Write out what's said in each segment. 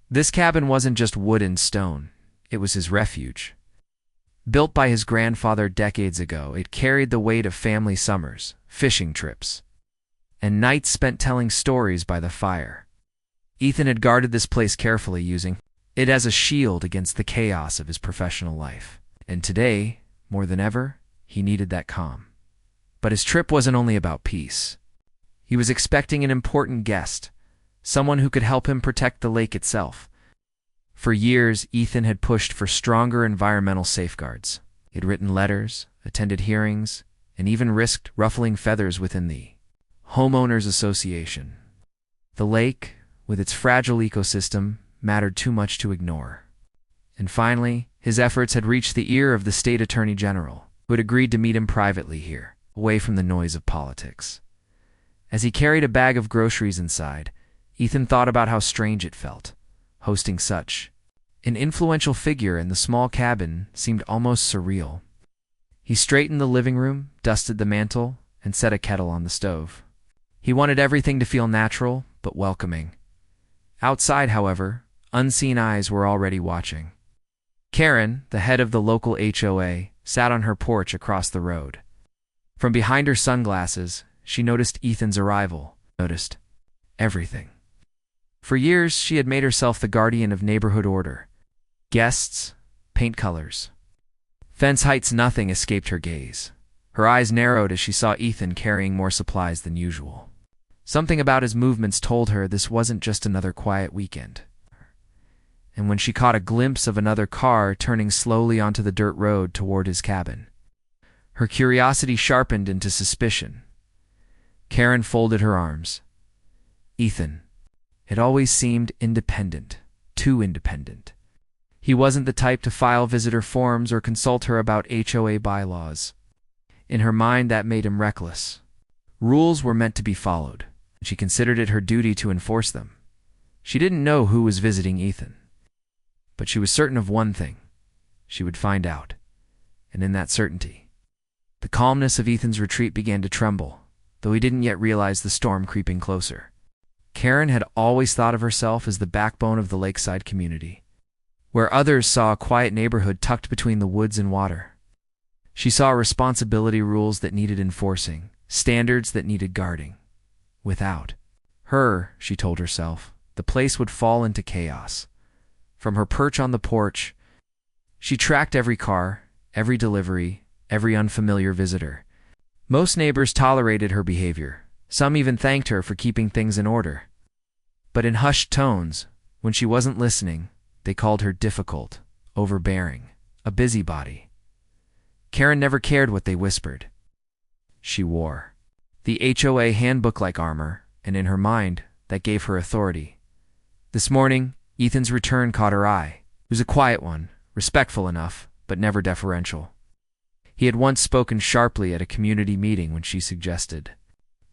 This cabin wasn't just wood and stone, it was his refuge. Built by his grandfather decades ago, it carried the weight of family summers, fishing trips, and nights spent telling stories by the fire. Ethan had guarded this place carefully, using it as a shield against the chaos of his professional life. And today, more than ever, he needed that calm. But his trip wasn't only about peace. He was expecting an important guest, someone who could help him protect the lake itself. For years, Ethan had pushed for stronger environmental safeguards. He had written letters, attended hearings, and even risked ruffling feathers within the Homeowners Association. The lake, with its fragile ecosystem, mattered too much to ignore. And finally, his efforts had reached the ear of the state attorney general, who had agreed to meet him privately here, away from the noise of politics. As he carried a bag of groceries inside, Ethan thought about how strange it felt. Hosting such an influential figure in the small cabin seemed almost surreal. He straightened the living room, dusted the mantel, and set a kettle on the stove. He wanted everything to feel natural but welcoming. Outside, however, unseen eyes were already watching. Karen, the head of the local HOA, sat on her porch across the road. From behind her sunglasses, she noticed Ethan's arrival, noticed everything. For years, she had made herself the guardian of neighborhood order. Guests, paint colors, fence heights, nothing escaped her gaze. Her eyes narrowed as she saw Ethan carrying more supplies than usual. Something about his movements told her this wasn't just another quiet weekend. And when she caught a glimpse of another car turning slowly onto the dirt road toward his cabin, her curiosity sharpened into suspicion. Karen folded her arms. Ethan had always seemed independent, too independent. He wasn't the type to file visitor forms or consult her about HOA bylaws. In her mind, that made him reckless. Rules were meant to be followed, and she considered it her duty to enforce them. She didn't know who was visiting Ethan, but she was certain of one thing. She would find out. And in that certainty, the calmness of Ethan's retreat began to tremble, though he didn't yet realize the storm creeping closer. Karen had always thought of herself as the backbone of the lakeside community, where others saw a quiet neighborhood tucked between the woods and water. She saw responsibility rules that needed enforcing, standards that needed guarding. Without her, she told herself, the place would fall into chaos. From her perch on the porch, she tracked every car, every delivery, every unfamiliar visitor. Most neighbors tolerated her behavior. Some even thanked her for keeping things in order. But in hushed tones, when she wasn't listening, they called her difficult, overbearing, a busybody. Karen never cared what they whispered. She wore the HOA handbook-like armor, and in her mind, that gave her authority. This morning, Ethan's return caught her eye. It was a quiet one, respectful enough, but never deferential. He had once spoken sharply at a community meeting when she suggested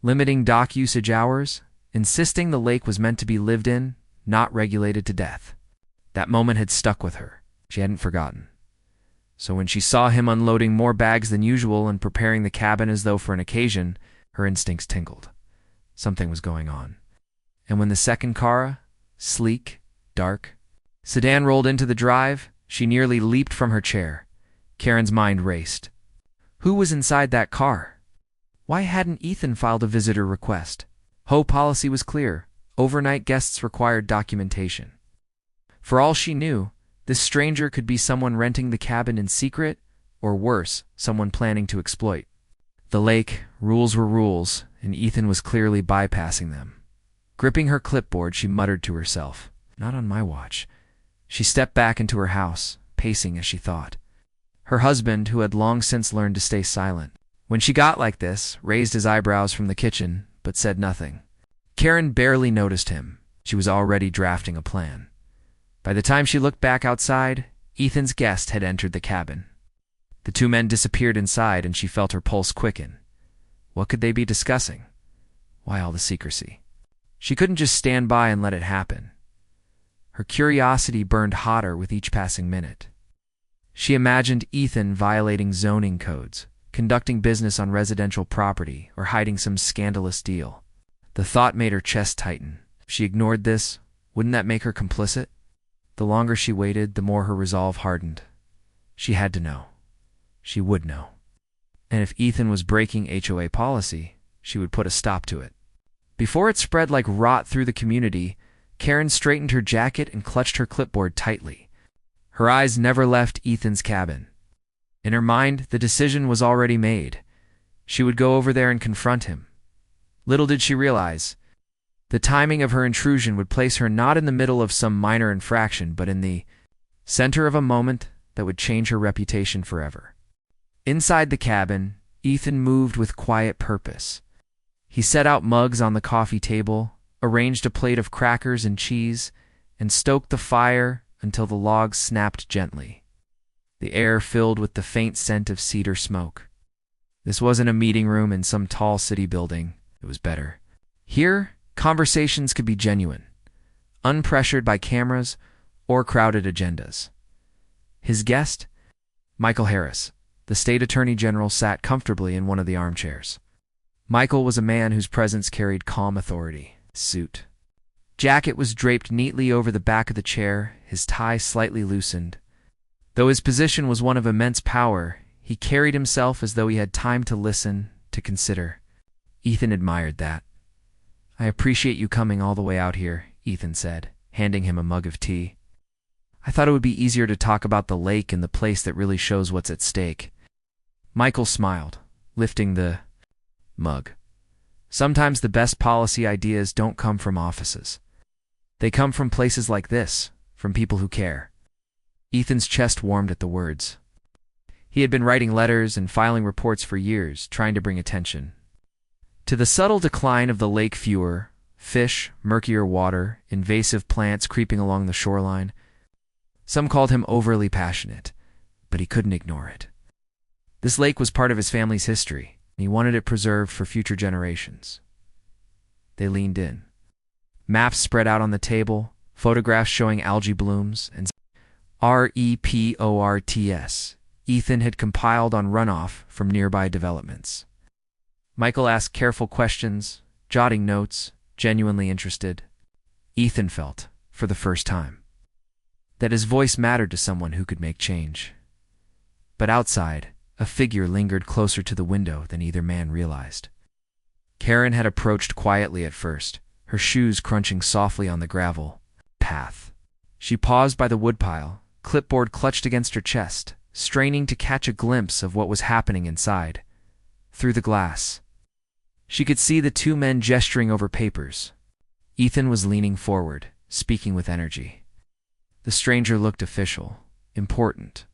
limiting dock usage hours, insisting the lake was meant to be lived in, not regulated to death. That moment had stuck with her. She hadn't forgotten. So when she saw him unloading more bags than usual and preparing the cabin as though for an occasion, her instincts tingled. Something was going on. And when the second car, sleek, dark, sedan rolled into the drive, she nearly leaped from her chair. Karen's mind raced. Who was inside that car? Why hadn't Ethan filed a visitor request? HOA policy was clear. Overnight guests required documentation. For all she knew, this stranger could be someone renting the cabin in secret, or worse, someone planning to exploit. The lake, rules were rules, and Ethan was clearly bypassing them. Gripping her clipboard, she muttered to herself, "Not on my watch." She stepped back into her house, pacing as she thought. Her husband, who had long since learned to stay silent, when she got like this, raised his eyebrows from the kitchen, but said nothing. Karen barely noticed him. She was already drafting a plan. By the time she looked back outside, Ethan's guest had entered the cabin. The two men disappeared inside, and she felt her pulse quicken. What could they be discussing? Why all the secrecy? She couldn't just stand by and let it happen. Her curiosity burned hotter with each passing minute. She imagined Ethan violating zoning codes, conducting business on residential property, or hiding some scandalous deal. The thought made her chest tighten. If she ignored this, wouldn't that make her complicit? The longer she waited, the more her resolve hardened. She had to know. She would know. And if Ethan was breaking HOA policy, she would put a stop to it. Before it spread like rot through the community, Karen straightened her jacket and clutched her clipboard tightly. Her eyes never left Ethan's cabin. In her mind, the decision was already made. She would go over there and confront him. Little did she realize, the timing of her intrusion would place her not in the middle of some minor infraction, but in the center of a moment that would change her reputation forever. Inside the cabin, Ethan moved with quiet purpose. He set out mugs on the coffee table, arranged a plate of crackers and cheese, and stoked the fire until the logs snapped gently. The air filled with the faint scent of cedar smoke. This wasn't a meeting room in some tall city building. It was better. Here, conversations could be genuine, unpressured by cameras or crowded agendas. His guest, Michael Harris, the state attorney general, sat comfortably in one of the armchairs. Michael was a man whose presence carried calm authority. Suit. Jacket was draped neatly over the back of the chair, his tie slightly loosened. Though his position was one of immense power, he carried himself as though he had time to listen, to consider. Ethan admired that. "I appreciate you coming all the way out here," Ethan said, handing him a mug of tea. "I thought it would be easier to talk about the lake and the place that really shows what's at stake." Michael smiled, lifting the mug. "Sometimes the best policy ideas don't come from offices. They come from places like this, from people who care." Ethan's chest warmed at the words. He had been writing letters and filing reports for years, trying to bring attention to the subtle decline of the lake. Fewer fish, murkier water, invasive plants creeping along the shoreline. Some called him overly passionate, but he couldn't ignore it. This lake was part of his family's history, and he wanted it preserved for future generations. They leaned in. Maps spread out on the table, photographs showing algae blooms, and reports Ethan had compiled on runoff from nearby developments. Michael asked careful questions, jotting notes, genuinely interested. Ethan felt, for the first time, that his voice mattered to someone who could make change. But outside, a figure lingered closer to the window than either man realized. Karen had approached quietly at first, her shoes crunching softly on the gravel path. She paused by the woodpile, clipboard clutched against her chest, straining to catch a glimpse of what was happening inside. Through the glass, she could see the two men gesturing over papers. Ethan was leaning forward, speaking with energy. The stranger looked official, important.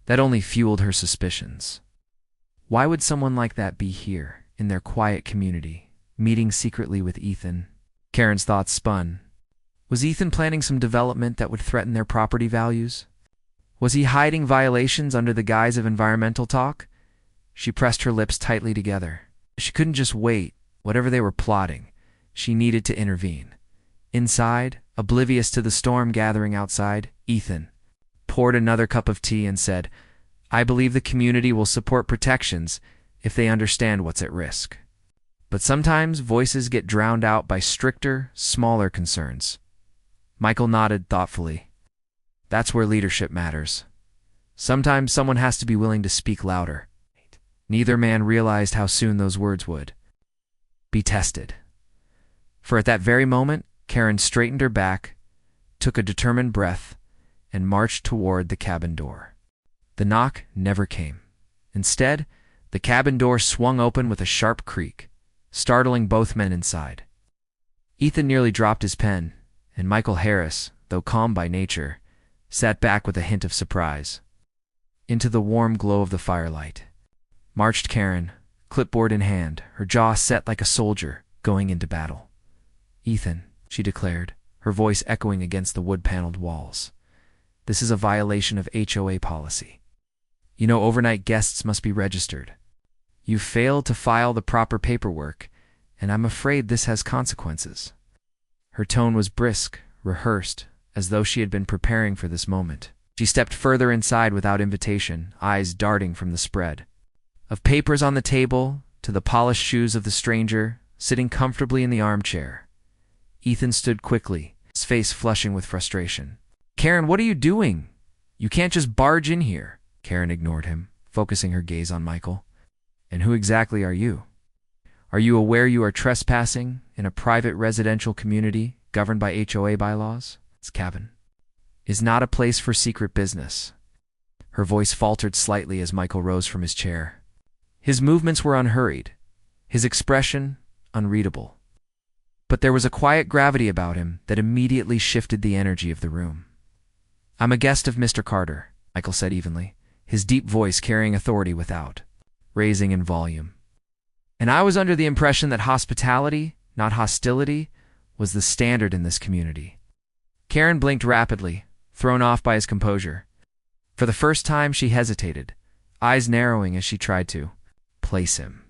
That only fueled her suspicions. Why would someone like that be here, in their quiet community, meeting secretly with Ethan? Karen's thoughts spun. Was Ethan planning some development that would threaten their property values? Was he hiding violations under the guise of environmental talk? She pressed her lips tightly together. She couldn't just wait. Whatever they were plotting, she needed to intervene. Inside, oblivious to the storm gathering outside, Ethan poured another cup of tea and said, "I believe the community will support protections if they understand what's at risk. But sometimes voices get drowned out by stricter, smaller concerns." Michael nodded thoughtfully. "That's where leadership matters. Sometimes someone has to be willing to speak louder." Neither man realized how soon those words would be tested. For at that very moment, Karen straightened her back, took a determined breath, and marched toward the cabin door. The knock never came. Instead, the cabin door swung open with a sharp creak, startling both men inside. Ethan nearly dropped his pen, and Michael Harris, though calm by nature, sat back with a hint of surprise. Into the warm glow of the firelight marched Karen, clipboard in hand, her jaw set like a soldier going into battle. "Ethan," she declared, her voice echoing against the wood-paneled walls, "this is a violation of HOA policy. You know overnight guests must be registered. You failed to file the proper paperwork, and I'm afraid this has consequences." Her tone was brisk, rehearsed, as though she had been preparing for this moment. She stepped further inside without invitation, eyes darting from the spread of papers on the table to the polished shoes of the stranger, sitting comfortably in the armchair. Ethan stood quickly, his face flushing with frustration. Karen, what are you doing? You can't just barge in here. Karen ignored him, focusing her gaze on Michael. And who exactly are you? Are you aware you are trespassing in a private residential community governed by HOA bylaws? This cabin is not a place for secret business. Her voice faltered slightly as Michael rose from his chair. His movements were unhurried, his expression unreadable. But there was a quiet gravity about him that immediately shifted the energy of the room. I'm a guest of Mr. Carter, Michael said evenly, his deep voice carrying authority without, raising in volume. And I was under the impression that hospitality, not hostility, was the standard in this community. Karen blinked rapidly, thrown off by his composure. For the first time, she hesitated, eyes narrowing as she tried to place him.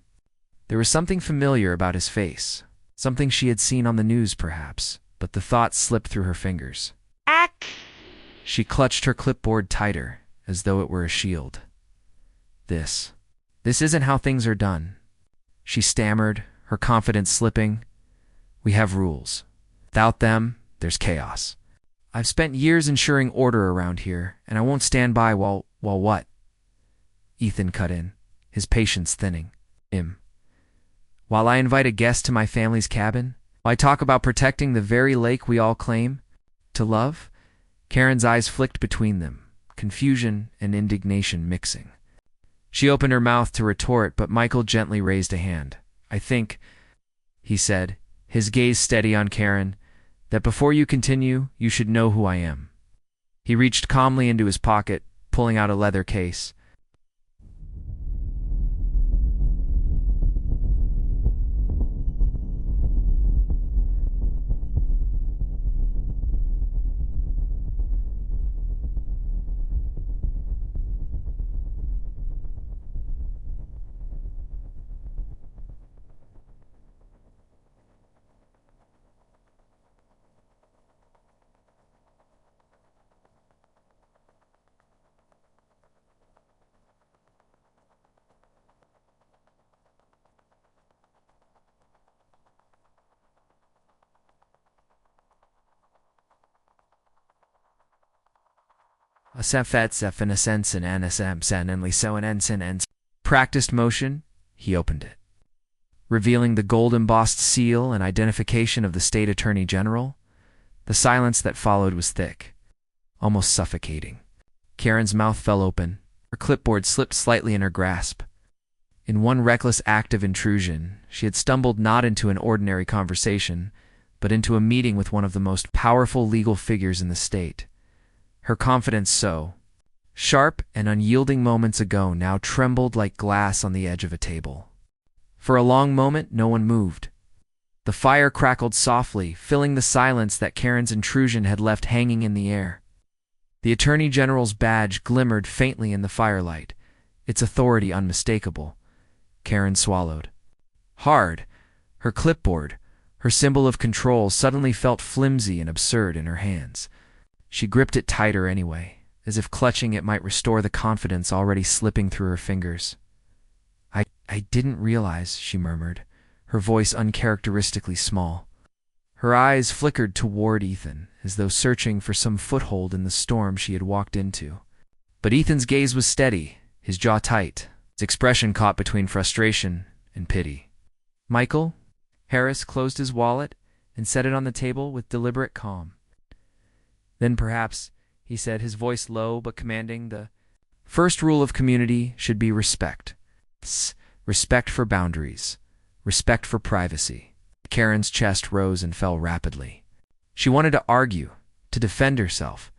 There was something familiar about his face, something she had seen on the news perhaps, but the thought slipped through her fingers. She clutched her clipboard tighter, as though it were a shield. This isn't how things are done. She stammered, her confidence slipping. We have rules. Without them, there's chaos. I've spent years ensuring order around here, and I won't stand by while what? Ethan cut in, his patience thinning. While I invite a guest to my family's cabin, while I talk about protecting the very lake we all claim to love. Karen's eyes flicked between them, confusion and indignation mixing. She opened her mouth to retort, but Michael gently raised a hand. I think, he said, his gaze steady on Karen, that before you continue, you should know who I am. He reached calmly into his pocket, pulling out a leather case. Practiced motion, he opened it, revealing the gold-embossed seal and identification of the state attorney general. The silence that followed was thick, almost suffocating. Karen's mouth fell open, her clipboard slipped slightly in her grasp. In one reckless act of intrusion, she had stumbled not into an ordinary conversation, but into a meeting with one of the most powerful legal figures in the state. Her confidence so sharp and unyielding moments ago now trembled like glass on the edge of a table. For a long moment, no one moved. The fire crackled softly, filling the silence that Karen's intrusion had left hanging in the air. The Attorney General's badge glimmered faintly in the firelight, its authority unmistakable. Karen swallowed. Hard, her clipboard, her symbol of control, suddenly felt flimsy and absurd in her hands. She gripped it tighter anyway, as if clutching it might restore the confidence already slipping through her fingers. I didn't realize, she murmured, her voice uncharacteristically small. Her eyes flickered toward Ethan, as though searching for some foothold in the storm she had walked into. But Ethan's gaze was steady, his jaw tight, his expression caught between frustration and pity. Michael? Harris closed his wallet and set it on the table with deliberate calm. Then perhaps, he said, his voice low but commanding, the first rule of community should be respect. Respect for boundaries. Respect for privacy. Karen's chest rose and fell rapidly. She wanted to argue, to defend herself,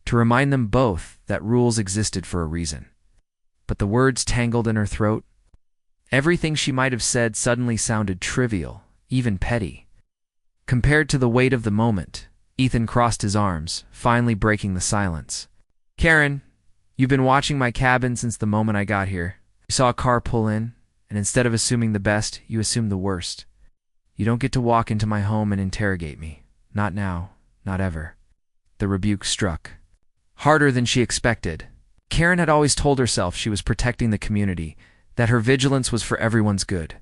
to remind them both that rules existed for a reason. But the words tangled in her throat. Everything she might have said suddenly sounded trivial, even petty. Compared to the weight of the moment, Ethan crossed his arms, finally breaking the silence. Karen, you've been watching my cabin since the moment I got here. You saw a car pull in, and instead of assuming the best, you assumed the worst. You don't get to walk into my home and interrogate me. Not now, not ever. The rebuke struck. Harder than she expected. Karen had always told herself she was protecting the community, that her vigilance was for everyone's good.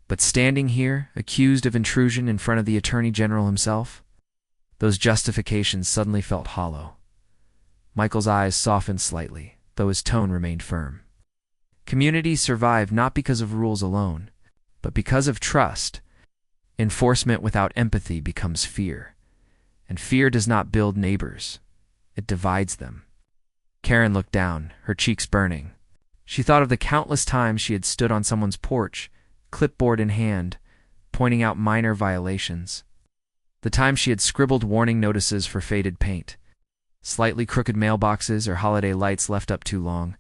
But standing here, accused of intrusion in front of the Attorney General himself, those justifications suddenly felt hollow. Michael's eyes softened slightly, though his tone remained firm. Communities survive not because of rules alone, but because of trust. Enforcement without empathy becomes fear, and fear does not build neighbors. It divides them. Karen looked down, her cheeks burning. She thought of the countless times she had stood on someone's porch, clipboard in hand, pointing out minor violations. The times she had scribbled warning notices for faded paint, slightly crooked mailboxes, or holiday lights left up too long.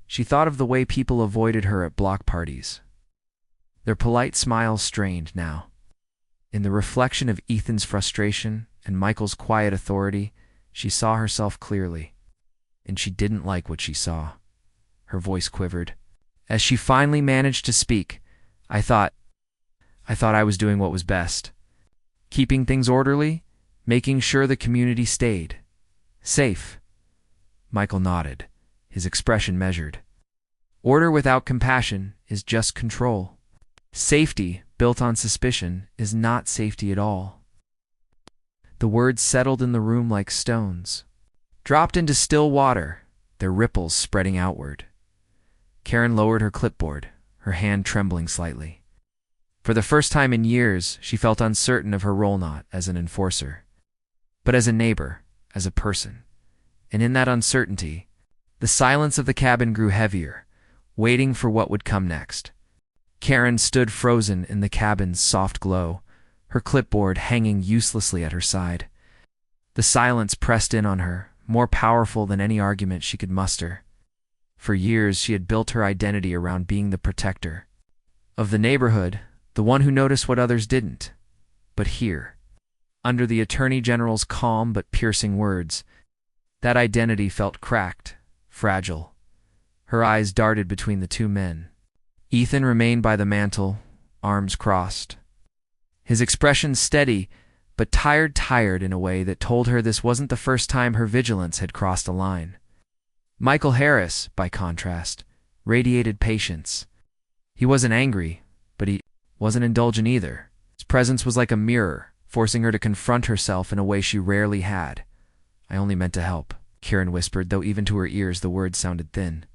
She thought of the way people avoided her at block parties. Their polite smiles strained now. In the reflection of Ethan's frustration and Michael's quiet authority, she saw herself clearly. And she didn't like what she saw. Her voice quivered. As she finally managed to speak, I thought I was doing what was best. Keeping things orderly, making sure the community stayed safe. Michael nodded, his expression measured. Order without compassion is just control. Safety built on suspicion is not safety at all. The words settled in the room like stones, dropped into still water, their ripples spreading outward. Karen lowered her clipboard, her hand trembling slightly. For the first time in years, she felt uncertain of her role not as an enforcer, but as a neighbor, as a person. And in that uncertainty, the silence of the cabin grew heavier, waiting for what would come next. Karen stood frozen in the cabin's soft glow, her clipboard hanging uselessly at her side. The silence pressed in on her, more powerful than any argument she could muster. For years, she had built her identity around being the protector of the neighborhood, the one who noticed what others didn't. But here, under the Attorney General's calm but piercing words, that identity felt cracked, fragile. Her eyes darted between the two men. Ethan remained by the mantel, arms crossed. His expression steady, but tired in a way that told her this wasn't the first time her vigilance had crossed a line. Michael Harris, by contrast, radiated patience. He wasn't angry, but he wasn't indulgent either. His presence was like a mirror, forcing her to confront herself in a way she rarely had. I only meant to help, Karen whispered, though even to her ears the words sounded thin.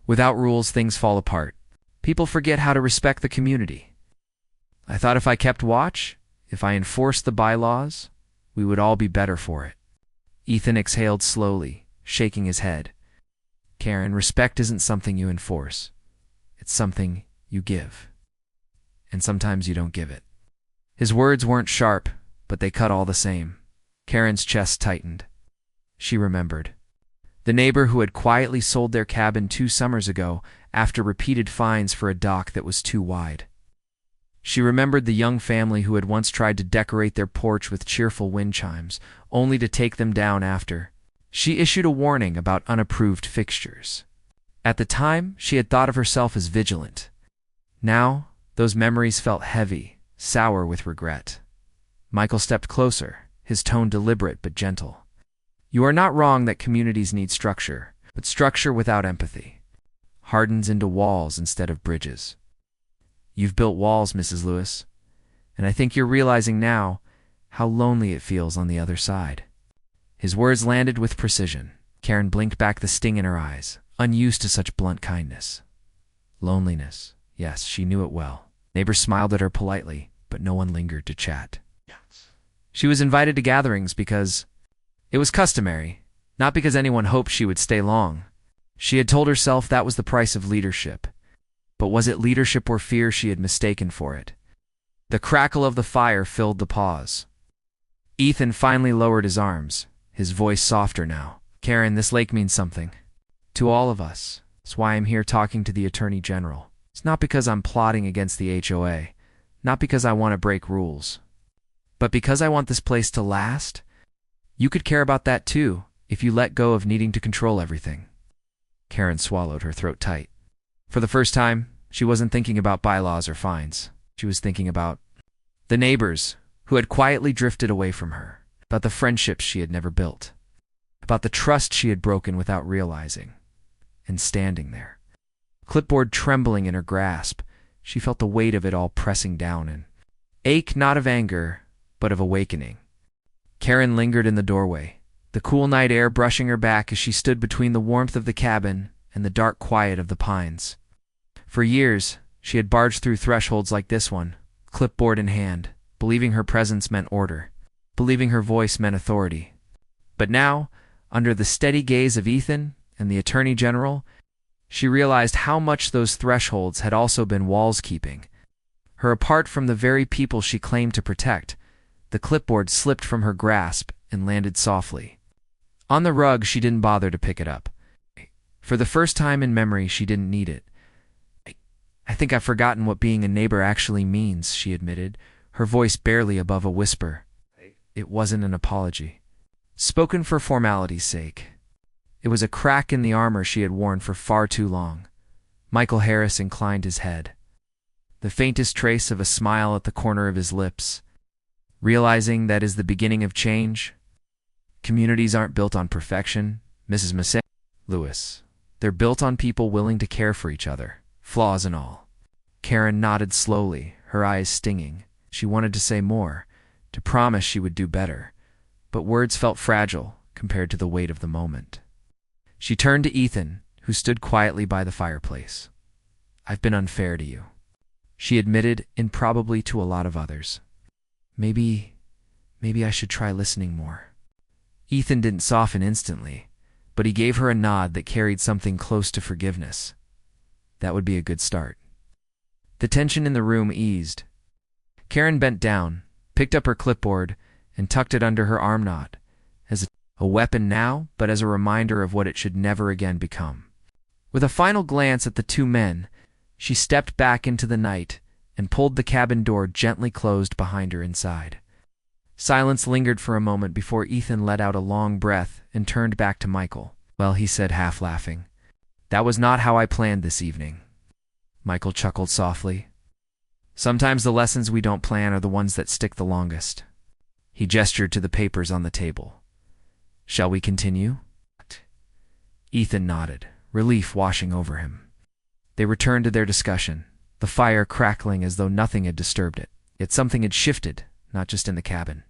Without rules, things fall apart. People forget how to respect the community. I thought if I kept watch, if I enforced the bylaws, we would all be better for it. Ethan exhaled slowly, shaking his head. Karen, respect isn't something you enforce. It's something you give. And sometimes you don't give it. His words weren't sharp, but they cut all the same. Karen's chest tightened. She remembered. The neighbor who had quietly sold their cabin 2 summers ago after repeated fines for a dock that was too wide. She remembered the young family who had once tried to decorate their porch with cheerful wind chimes, only to take them down after. She issued a warning about unapproved fixtures. At the time, she had thought of herself as vigilant. Now, those memories felt heavy, sour with regret. Michael stepped closer, his tone deliberate but gentle. You are not wrong that communities need structure, but structure without empathy hardens into walls instead of bridges. You've built walls, Mrs. Lewis, and I think you're realizing now how lonely it feels on the other side. His words landed with precision. Karen blinked back the sting in her eyes, unused to such blunt kindness. Loneliness. Yes, she knew it well. Neighbors smiled at her politely, but no one lingered to chat. She was invited to gatherings because it was customary, not because anyone hoped she would stay long. She had told herself that was the price of leadership. But was it leadership or fear she had mistaken for it? The crackle of the fire filled the pause. Ethan finally lowered his arms, his voice softer now. Karen, this lake means something. To all of us. That's why I'm here talking to the Attorney General. It's not because I'm plotting against the HOA, not because I want to break rules, but because I want this place to last. You could care about that too, if you let go of needing to control everything. Karen swallowed, her throat tight. For the first time, she wasn't thinking about bylaws or fines. She was thinking about the neighbors who had quietly drifted away from her, about the friendships she had never built, about the trust she had broken without realizing. And standing there, clipboard trembling in her grasp, she felt the weight of it all pressing down, an ache not of anger, but of awakening. Karen lingered in the doorway, the cool night air brushing her back as she stood between the warmth of the cabin and the dark quiet of the pines. For years, she had barged through thresholds like this one, clipboard in hand, believing her presence meant order, believing her voice meant authority. But now, under the steady gaze of Ethan and the Attorney General, she realized how much those thresholds had also been walls keeping her apart from the very people she claimed to protect. The clipboard slipped from her grasp and landed softly. On the rug, she didn't bother to pick it up. For the first time in memory, she didn't need it. I think I've forgotten what being a neighbor actually means, she admitted, her voice barely above a whisper. It wasn't an apology, spoken for formality's sake. It was a crack in the armor she had worn for far too long. Michael Harris inclined his head, the faintest trace of a smile at the corner of his lips. Realizing that is the beginning of change. Communities aren't built on perfection, Mrs. Massey. Lewis. They're built on people willing to care for each other, flaws and all. Karen nodded slowly, her eyes stinging. She wanted to say more, to promise she would do better, but words felt fragile compared to the weight of the moment. She turned to Ethan, who stood quietly by the fireplace. I've been unfair to you, she admitted, and probably to a lot of others. Maybe I should try listening more. Ethan didn't soften instantly, but he gave her a nod that carried something close to forgiveness. That would be a good start. The tension in the room eased. Karen bent down, picked up her clipboard, and tucked it under her arm, not as a weapon now, but as a reminder of what it should never again become. With a final glance at the two men, she stepped back into the night and pulled the cabin door gently closed behind her inside. Silence lingered for a moment before Ethan let out a long breath and turned back to Michael. Well, he said, half laughing, that was not how I planned this evening. Michael chuckled softly. Sometimes the lessons we don't plan are the ones that stick the longest. He gestured to the papers on the table. Shall we continue? Ethan nodded, relief washing over him. They returned to their discussion, the fire crackling as though nothing had disturbed it. Yet something had shifted, not just in the cabin,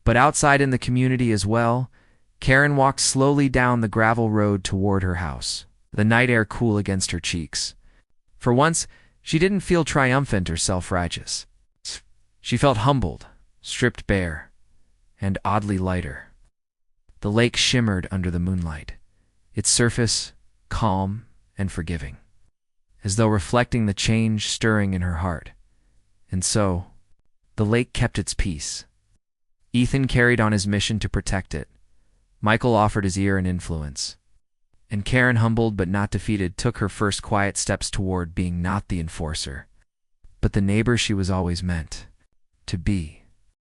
but outside in the community as well. Karen walked slowly down the gravel road toward her house, the night air cool against her cheeks. For once, she didn't feel triumphant or self-righteous. She felt humbled, stripped bare, and oddly lighter. The lake shimmered under the moonlight, its surface calm and forgiving, as though reflecting the change stirring in her heart. And so, the lake kept its peace. Ethan carried on his mission to protect it. Michael offered his ear and influence. And Karen, humbled but not defeated, took her first quiet steps toward being not the enforcer, but the neighbor she was always meant to be.